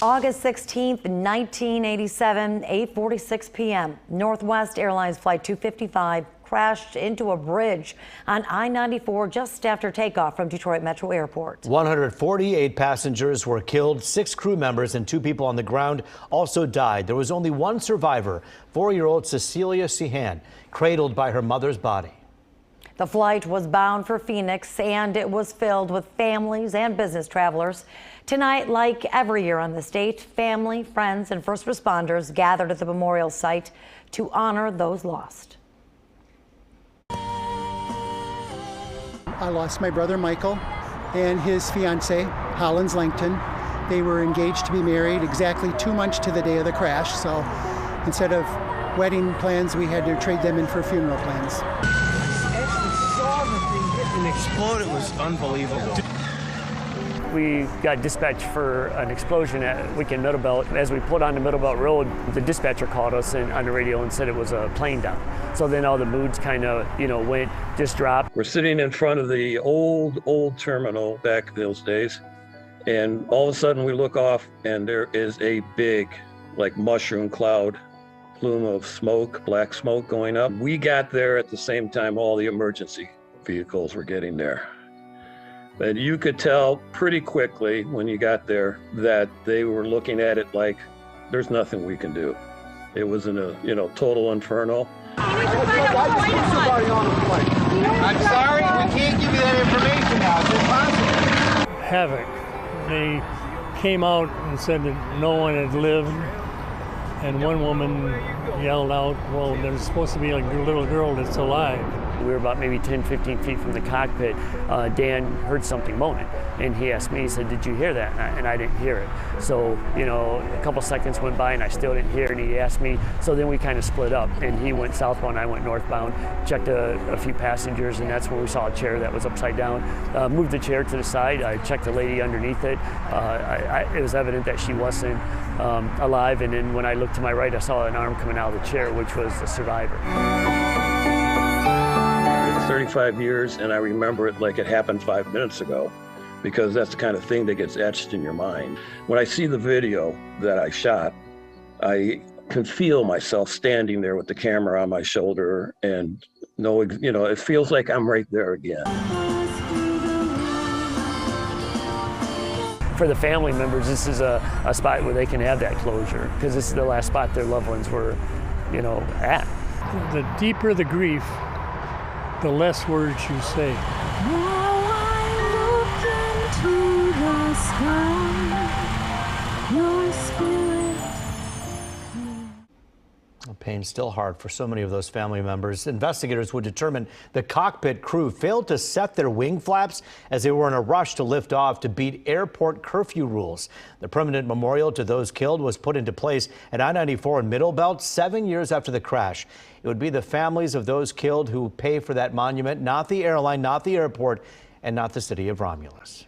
August 16th, 1987, 8:46 p.m. Northwest Airlines Flight 255 crashed into a bridge on I-94 just after takeoff from Detroit Metro Airport. 148 passengers were killed, 6 crew members and 2 people on the ground also died. There was only one survivor, 4-year-old Cecilia Sehan, cradled by her mother's body. The flight was bound for Phoenix, and it was filled with families and business travelers. Tonight, like every year on this date, family, friends, and first responders gathered at the memorial site to honor those lost. I lost my brother Michael and his fiancee, Hollins Langton. They were engaged to be married exactly 2 months to the day of the crash, so instead of wedding plans, we had to trade them in for funeral plans. And explode, it was unbelievable. We got dispatched for an explosion at Weekend Middlebelt. As we pulled on the Middlebelt Road, the dispatcher called us on the radio and said it was a plane down. So then all the moods kind of, just dropped. We're sitting in front of the old terminal back in those days, and all of a sudden we look off and there is a big, like mushroom cloud, plume of smoke, black smoke going up. We got there at the same time all the emergency vehicles were getting there. But you could tell pretty quickly when you got there that they were looking at it like there's nothing we can do. It was in a total inferno. I'm sorry, we can't give you that information now. It's impossible. Havoc. They came out and said that no one had lived, and one woman yelled out, well, there's supposed to be a little girl that's alive. We were about maybe 10, 15 feet from the cockpit. Dan heard something moaning, and he asked me, he said, did you hear that? And I didn't hear it. So, a couple seconds went by and I still didn't hear it, and he asked me, so then we kind of split up, and he went southbound, I went northbound, checked a few passengers, and that's when we saw a chair that was upside down. Moved the chair to the side, I checked the lady underneath it. It was evident that she wasn't alive, and then when I looked to my right, I saw an arm coming out of the chair, which was the survivor. 35 years, and I remember it like it happened 5 minutes ago, because that's the kind of thing that gets etched in your mind. When I see the video that I shot, I can feel myself standing there with the camera on my shoulder, and it feels like I'm right there again. For the family members, this is a spot where they can have that closure, because this is the last spot their loved ones were, at. The deeper the grief, the less words you say. Now I look into the sky, your spirit. Pain still hard for so many of those family members. Investigators would determine the cockpit crew failed to set their wing flaps as they were in a rush to lift off to beat airport curfew rules. The permanent memorial to those killed was put into place at I-94 in Middlebelt 7 years after the crash. It would be the families of those killed who pay for that monument, not the airline, not the airport, and not the city of Romulus.